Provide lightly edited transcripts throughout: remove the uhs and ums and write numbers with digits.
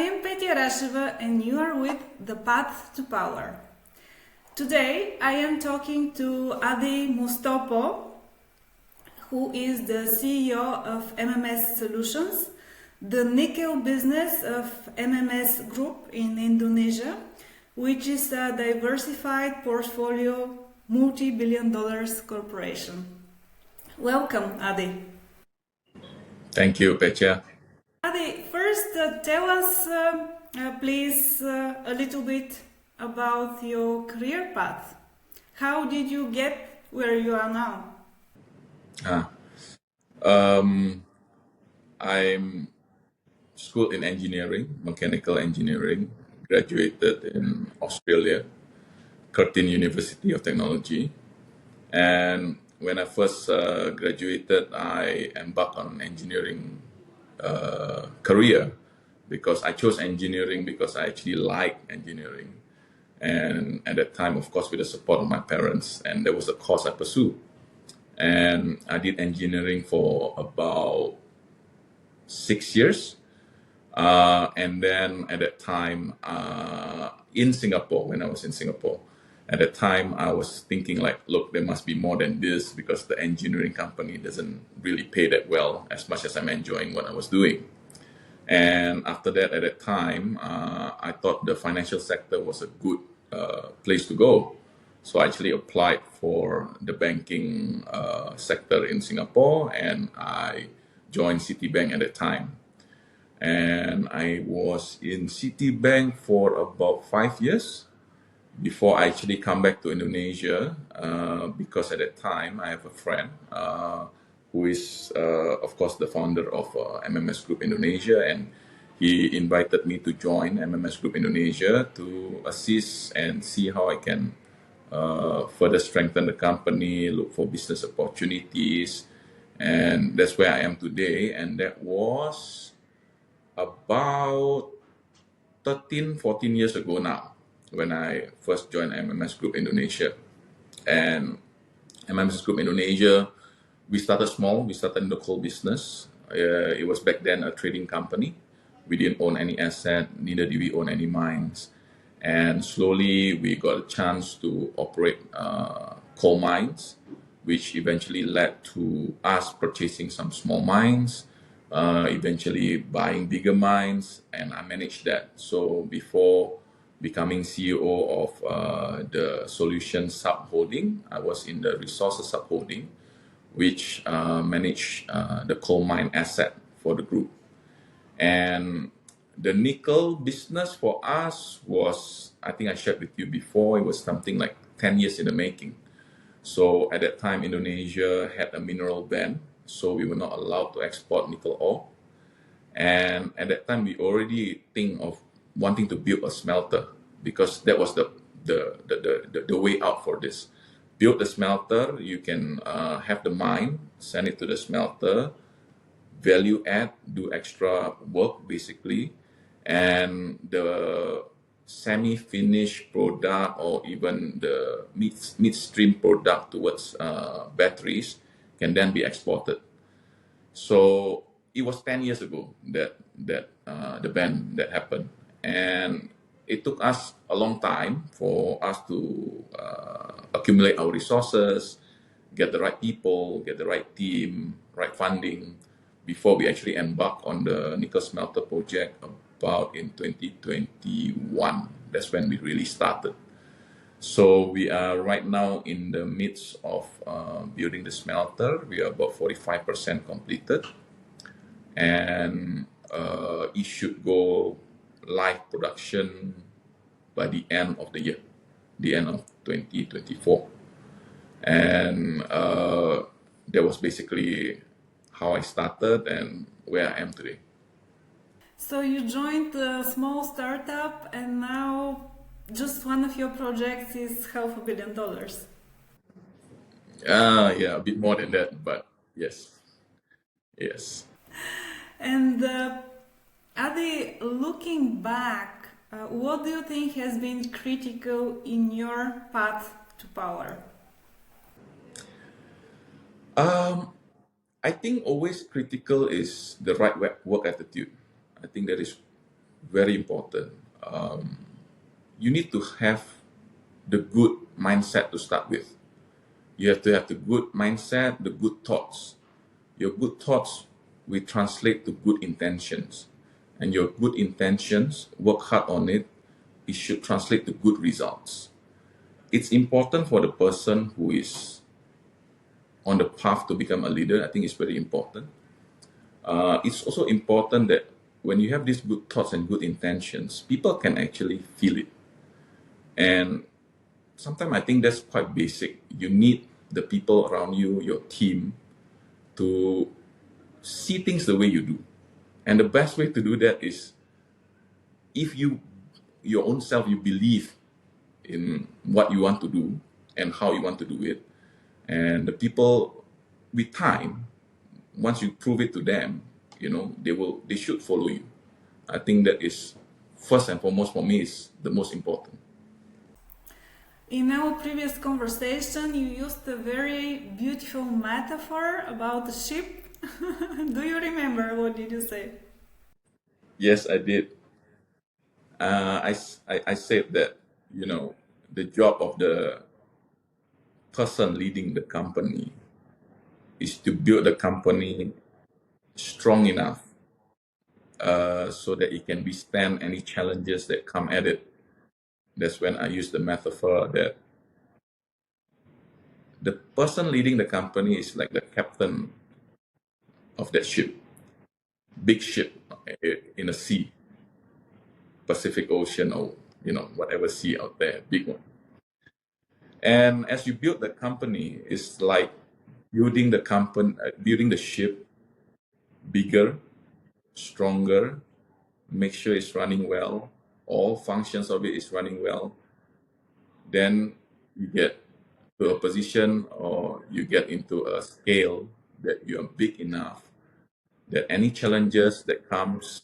am Petya Rasheva and you are with The Path to Power. Today I am talking to Adi Mustopo, who is the CEO of MMS Solutions, the nickel business of MMS Group in Indonesia, which is a diversified portfolio multi-billion dollars corporation. Welcome, Adi. Thank you, Petya. Adi, first tell us, please, a little bit about your career path. How did you get where you are now? Ah, um, I'm schooled in engineering, mechanical engineering, graduated in Australia, Curtin University of Technology. And when I first graduated, I embarked on an engineering career because I chose engineering because I actually like engineering. And at that time, of course, with the support of my parents, and that was the course I pursued. And I did engineering for about 6 years. And then at that time, in Singapore, when I was in Singapore, at that time, I was thinking like, look, there must be more than this because the engineering company doesn't really pay that well as much as I'm enjoying what I was doing. And after that, at that time, I thought the financial sector was a good place to go. So I actually applied for the banking sector in Singapore, and I joined Citibank at that time. And I was in Citibank for about 5 years before I actually come back to Indonesia, because at that time I have a friend who is, of course, the founder of MMS Group Indonesia, and he invited me to join MMS Group Indonesia to assist and see how I can further strengthen the company, look for business opportunities, and that's where I am today. And that was about 13, 14 years ago now when I first joined MMS Group Indonesia. And MMS Group Indonesia, we started small, we started in the coal business. It was back then a trading company. We didn't own any asset, neither did we own any mines. And slowly we got a chance to operate coal mines, which eventually led to us purchasing some small mines, eventually buying bigger mines, and I managed that. So before becoming CEO of the Solution Sub Holding, I was in the Resources Sub Holding, which managed the coal mine asset for the group. And the nickel business for us was, I think I shared with you before, it was something like 10 years in the making. So at that time, Indonesia had a mineral ban, so we were not allowed to export nickel ore. And at that time, we already think of wanting to build a smelter because that was the way out for this. Build the smelter, you can have the mine, send it to the smelter, value add, do extra work basically, and the semi-finished product or even the midstream product towards batteries can then be exported. So it was 10 years ago that the ban that happened, and it took us a long time for us to accumulate our resources, get the right people, get the right team, right funding before we actually embark on the nickel smelter project about in 2021. That's when we really started. So we are right now in the midst of building the smelter. We are about 45% completed, and it should go live production by the end of the year, the end of 2024. And that was basically how I started and where I am today. So you joined a small startup and now just one of your projects is $500 million. Yeah, a bit more than that, but yes, yes. And Adi, looking back, what do you think has been critical in your path to power? I think always critical is the right work attitude. I think that is very important. You need to have the good mindset to start with. You have to have the good mindset, the good thoughts. Your good thoughts will translate to good intentions. And your good intentions, work hard on it, it should translate to good results. It's important for the person who is on the path to become a leader. I think it's very important. It's also important that when you have these good thoughts and good intentions, people can actually feel it. And sometimes I think that's quite basic. You need the people around you, your team, to see things the way you do. And the best way to do that is if you, your own self, you believe in what you want to do and how you want to do it. And the people, with time, once you prove it to them, they should follow you. I think that is first and foremost for me is the most important. In our previous conversation, you used a very beautiful metaphor about the ship. Do you remember what did you say? Yes, I did. I said that, the job of the person leading the company is to build the company strong enough so that it can withstand any challenges that come at it. That's when I use the metaphor that the person leading the company is like the captain of that ship, big ship in a sea, Pacific Ocean or whatever sea out there, big one. And as you build the company, it's like building the ship bigger, stronger, make sure it's running well, all functions of it is running well. Then you get to a position or you get into a scale that you are big enough that any challenges that comes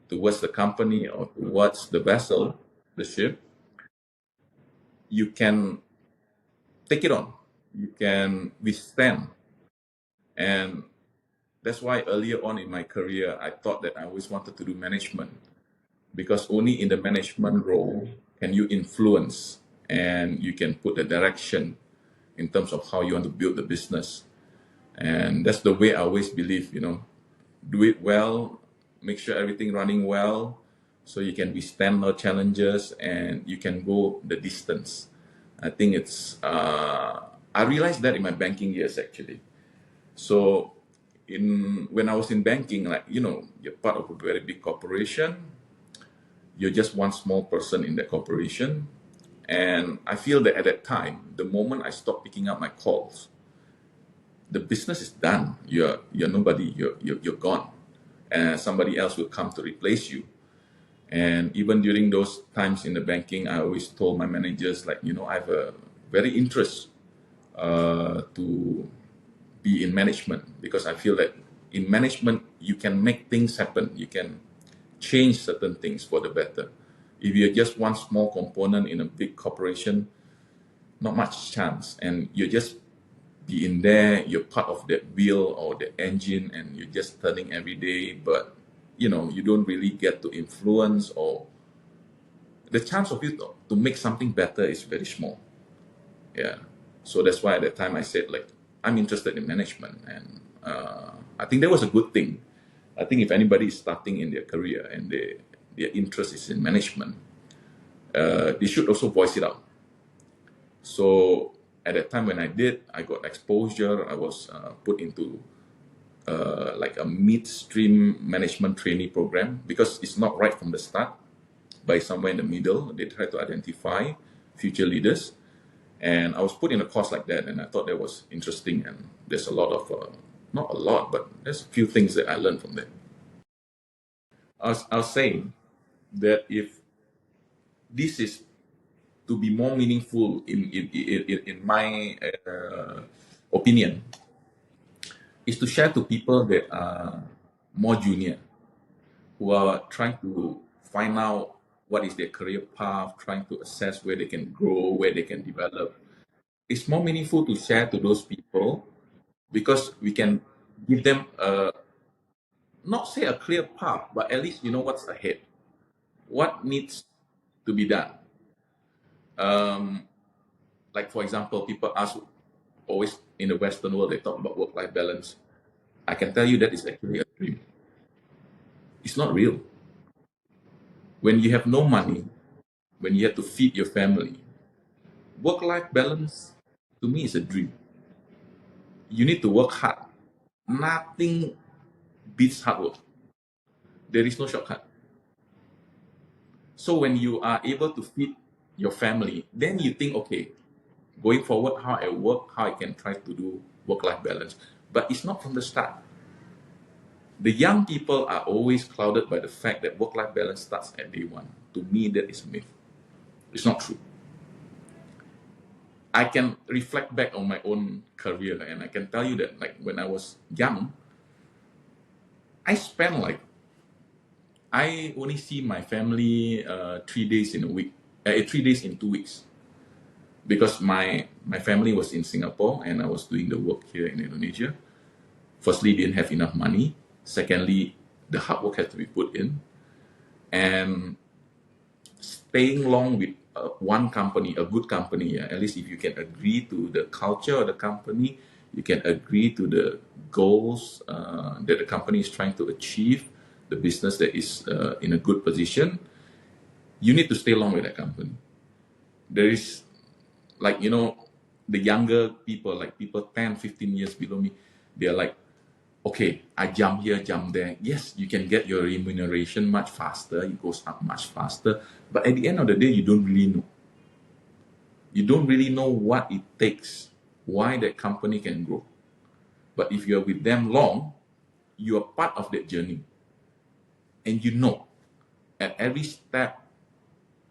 towards the company or towards the vessel, the ship, you can take it on. You can withstand. And that's why earlier on in my career, I thought that I always wanted to do management because only in the management role can you influence and you can put the direction in terms of how you want to build the business. And that's the way I always believe, do it well, make sure everything running well so you can withstand the challenges and you can go the distance. I think I realized that in my banking years actually. So when I was in banking, like, you're part of a very big corporation, you're just one small person in that corporation. And I feel that at that time, the moment I stopped picking up my calls, the business is done. You're nobody. You're gone, and somebody else will come to replace you. And even during those times in the banking, I always told my managers, like, I have a very interest to be in management because I feel that in management you can make things happen. You can change certain things for the better. If you're just one small component in a big corporation, not much chance. And you're just be in there, you're part of that wheel or the engine and you're just turning every day, but you don't really get to influence or the chance of you to make something better is very small. Yeah. So that's why at that time I said, like, I'm interested in management. And I think that was a good thing. I think if anybody is starting in their career and their interest is in management, they should also voice it out. So at that time when I did, I got exposure. I was put into like a midstream management trainee program because it's not right from the start. By somewhere in the middle, they try to identify future leaders. And I was put in a course like that, and I thought that was interesting. And there's a lot of, not a lot, but there's a few things that I learned from that. I was saying that if this is to be more meaningful in my opinion, is to share to people that are more junior, who are trying to find out what is their career path, trying to assess where they can grow, where they can develop. It's more meaningful to share to those people because we can give them not say a clear path, but at least you know what's ahead. what needs to be done. Like for example, people ask always in the Western world, they talk about work-life balance. I can tell you that is actually a dream. It's not real. When you have no money, when you have to feed your family, work-life balance to me is a dream. You need to work hard. Nothing beats hard work. There is no shortcut. So when you are able to feed your family, then you think, okay, going forward, how I work, how I can try to do work-life balance. But it's not from the start. The young people are always clouded by the fact that work-life balance starts at day one. To me, that is a myth. It's not true. I can reflect back on my own career and I can tell you that like when I was young, I spent like I only see my family 3 days in a week, 3 days in 2 weeks, because my family was in Singapore and I was doing the work here in Indonesia. Firstly, didn't have enough money. Secondly, the hard work had to be put in, and staying long with one company, a good company. Yeah, at least if you can agree to the culture of the company, you can agree to the goals that the company is trying to achieve, the business that is in a good position, you need to stay long with that company. There is, like, the younger people, like people 10, 15 years below me, they're like, okay, I jump here, jump there. Yes, you can get your remuneration much faster, it goes up much faster, but at the end of the day, you don't really know. You don't really know what it takes, why that company can grow. But if you're with them long, you are part of that journey. And you know, at every step,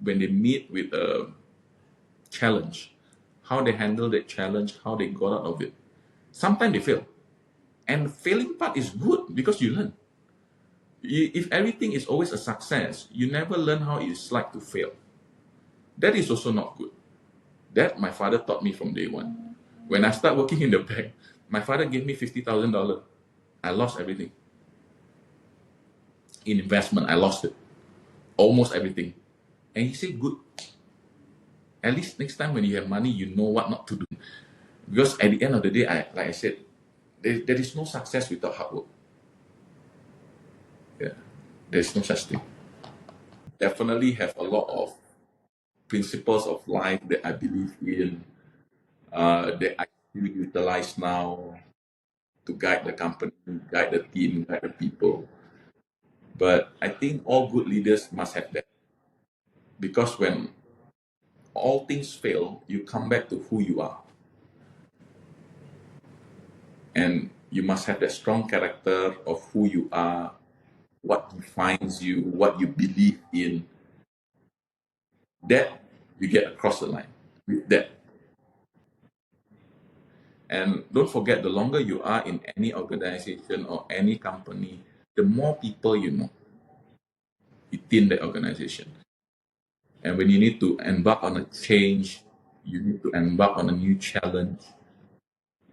when they meet with a challenge, how they handle that challenge, how they got out of it. Sometimes they fail. And the failing part is good because you learn. If everything is always a success, you never learn how it's like to fail. That is also not good. That my father taught me from day one. When I start working in the bank, my father gave me $50,000. I lost everything. In investment, I lost it. Almost everything. And he said, good. At least next time when you have money, you know what not to do. Because at the end of the day, like I said, there is no success without hard work. Yeah, there's no such thing. Definitely have a lot of principles of life that I believe in, that I still utilize now to guide the company, guide the team, guide the people. But I think all good leaders must have that. Because when all things fail, you come back to who you are. And you must have that strong character of who you are, what defines you, what you believe in. That you get across the line with that. And don't forget, the longer you are in any organization or any company, the more people you know within the organization. And when you need to embark on a change, you need to embark on a new challenge,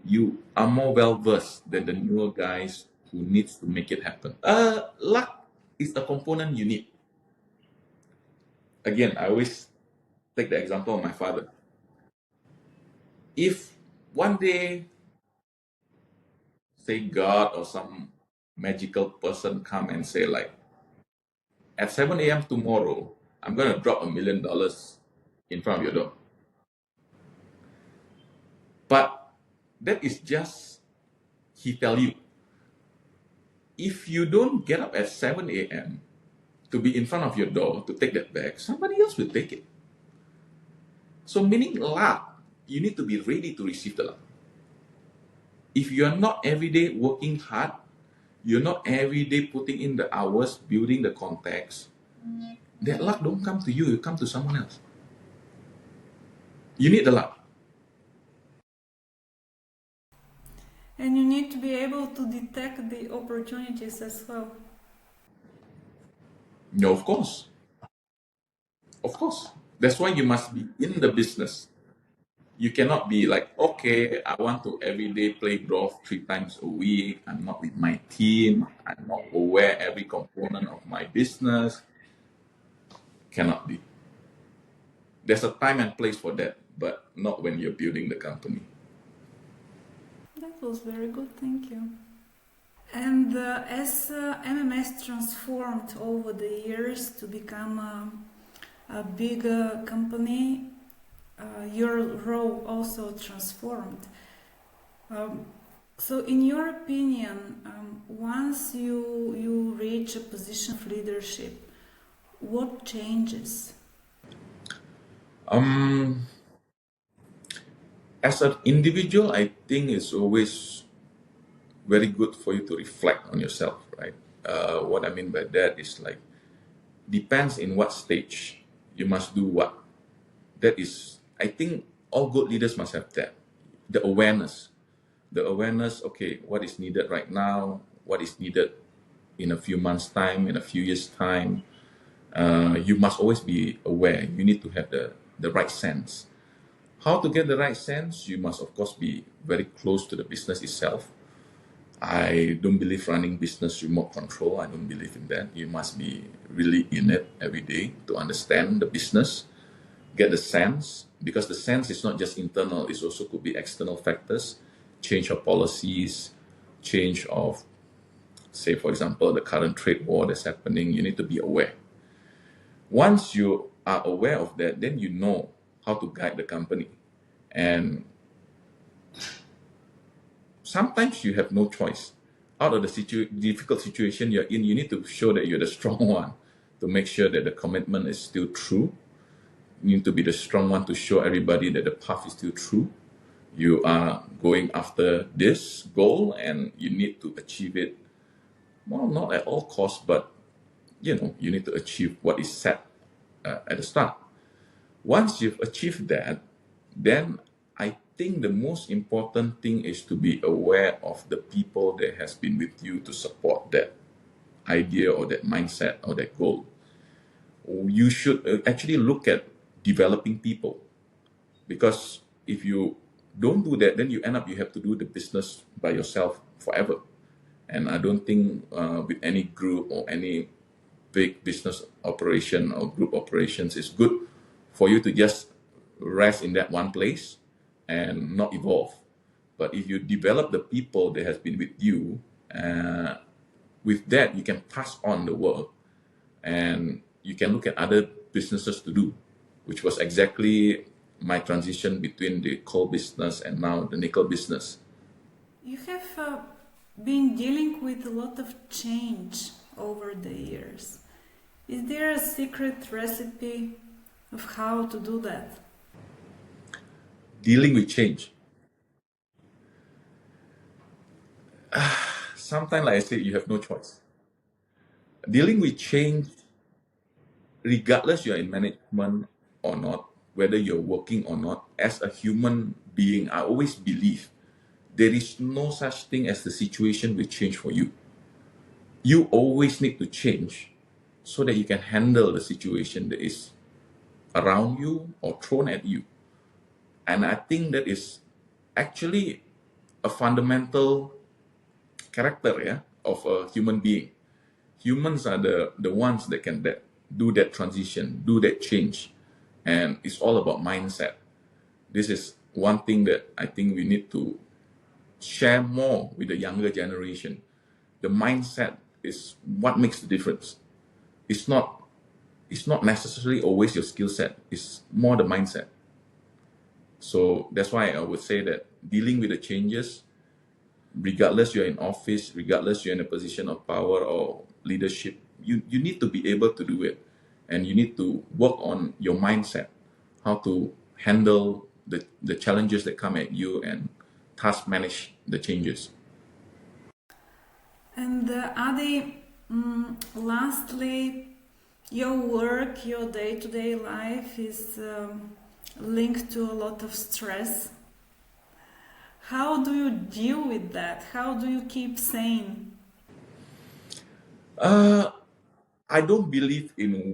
you are more well versed than the newer guys who needs to make it happen. Luck is a component you need. Again, I always take the example of my father. If one day, say God or some magical person come and say like, at 7 a.m. tomorrow, I'm going to drop $1 million in front of your door. But that is just, he tell you. If you don't get up at 7 a.m. to be in front of your door to take that bag, somebody else will take it. So meaning luck, you need to be ready to receive the luck. If you are not every day working hard, you're not every day putting in the hours, building the contacts, that luck don't come to you, it come to someone else. You need the luck. And you need to be able to detect the opportunities as well. No, of course. Of course. That's why you must be in the business. You cannot be like, okay, I want to every day play golf 3 times a week. I'm not with my team. I'm not aware every component of my business. cannot be. There's a time and place for that, but not when you're building the company. That was very good, thank you. And as MMS transformed over the years to become a bigger company, your role also transformed. So, in your opinion, once you reach a position of leadership, what changes? As an individual, I think it's always very good for you to reflect on yourself, right? What I mean by that is like, depends in what stage you must do what. That is, I think all good leaders must have that. The awareness. Okay, what is needed right now, what is needed in a few months' time, in a few years' time. You must always be aware. You need to have the right sense. How to get the right sense? You must, of course, be very close to the business itself. I don't believe running business remote control. I don't believe in that. You must be really in it every day to understand the business, get the sense, because the sense is not just internal, it also could be external factors, change of policies, change of, say, for example, the current trade war that's happening. You need to be aware. Once you are aware of that, then you know how to guide the company. And sometimes you have no choice. Out of the difficult situation you're in, you need to show that you're the strong one to make sure that the commitment is still true. You need to be the strong one to show everybody that the path is still true. You are going after this goal and you need to achieve it. Well, not at all costs, but you need to achieve what is set at the start. Once you've achieved that, then I think the most important thing is to be aware of the people that has been with you to support that idea or that mindset or that goal. You should actually look at developing people, because if you don't do that, then you end up you have to do the business by yourself forever. And I don't think with any group or any big business operation or group operations, it's good for you to just rest in that one place and not evolve. But if you develop the people that has been with you, with that you can pass on the work and you can look at other businesses to do, which was exactly my transition between the coal business and now the nickel business. You have been dealing with a lot of change over the years. Is there a secret recipe of how to do that? Dealing with change. Sometimes, like I said, you have no choice. Dealing with change, regardless you're in management or not, whether you're working or not, as a human being, I always believe there is no such thing as the situation will change for you. You always need to change so that you can handle the situation that is around you or thrown at you. And I think that is actually a fundamental character of a human being. Humans are the ones that can do that transition, do that change. And it's all about mindset. This is one thing that I think we need to share more with the younger generation. The mindset is what makes the difference. It's not necessarily always your skill set. It's more the mindset. So that's why I would say that dealing with the changes, regardless you're in office, regardless you're in a position of power or leadership, you need to be able to do it. And you need to work on your mindset, how to handle the challenges that come at you and task manage the changes. And Adi, lastly, your work, your day-to-day life is linked to a lot of stress. How do you deal with that? How do you keep sane? I don't believe in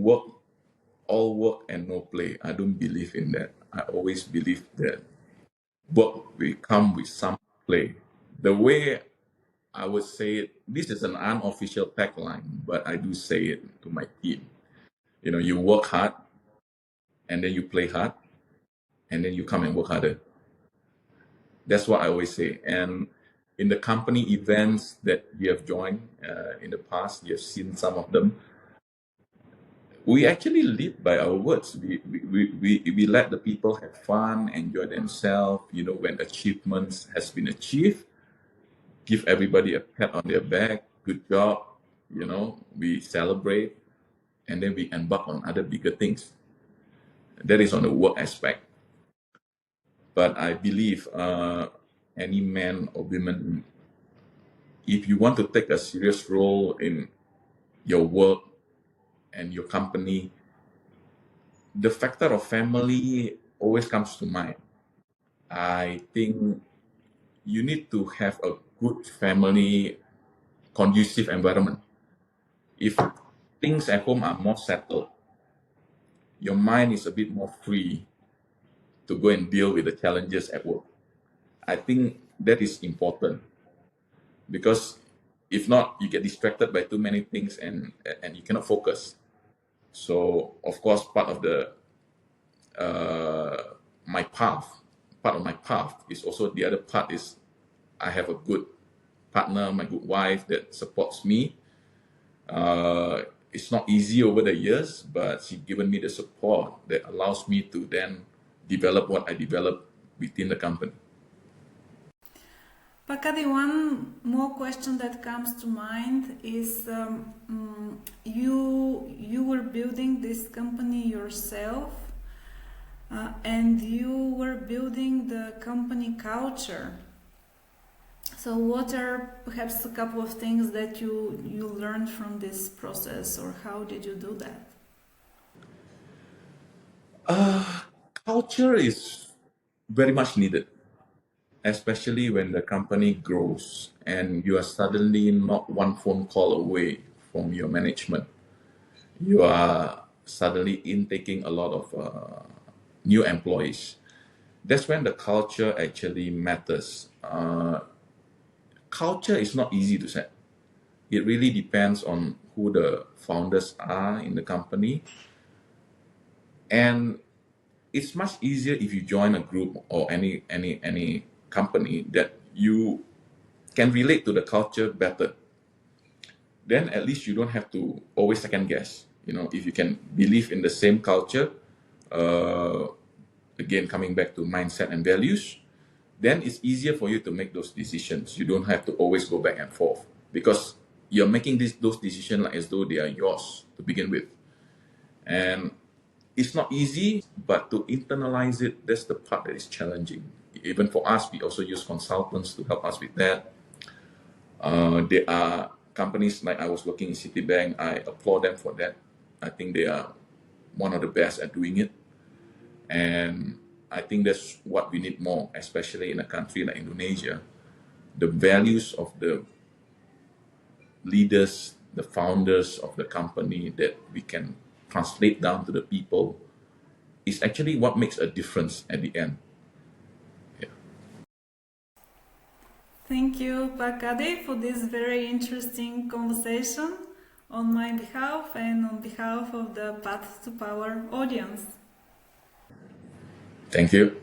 all work and no play. I don't believe in that. I always believe that work will come with some play. The way I would say it, this is an unofficial tagline, but I do say it to my team. You work hard and then you play hard and then you come and work harder. That's what I always say. And in the company events that we have joined in the past, you have seen some of them. We actually live by our words. We let the people have fun, enjoy themselves. When achievements has been achieved, give everybody a pat on their back. Good job. We celebrate, and then we embark on other bigger things. That is on the work aspect. But I believe any man or woman, if you want to take a serious role in your work and your company, the factor of family always comes to mind. I think you need to have a good family, conducive environment. If things at home are more settled, your mind is a bit more free to go and deal with the challenges at work. I think that is important, because if not, you get distracted by too many things and you cannot focus. So of course, part of my path is also, the other part is I have a good partner, my good wife that supports me. It's not easy over the years, but she's given me the support that allows me to then develop what I develop within the company. Pak Adi, one more question that comes to mind is you were building this company yourself, and you were building the company culture. So what are perhaps a couple of things that you learned from this process, or how did you do that? Culture is very much needed, especially when the company grows and you are suddenly not one phone call away from your management. You are suddenly intaking a lot of new employees. That's when the culture actually matters. Culture is not easy to set. It really depends on who the founders are in the company. And it's much easier if you join a group or any company that you can relate to the culture better. Then at least you don't have to always second guess. If you can believe in the same culture, again coming back to mindset and values, then it's easier for you to make those decisions. You don't have to always go back and forth, because you're making those decisions like as though they are yours to begin with. And it's not easy, but to internalize it, that's the part that is challenging. Even for us, we also use consultants to help us with that. There are companies like I was working in Citibank. I applaud them for that. I think they are one of the best at doing it. And I think that's what we need more, especially in a country like Indonesia. The values of the leaders, the founders of the company that we can translate down to the people is actually what makes a difference at the end. Yeah. Thank you, Pak Adi, for this very interesting conversation on my behalf and on behalf of the Path to Power audience. Thank you.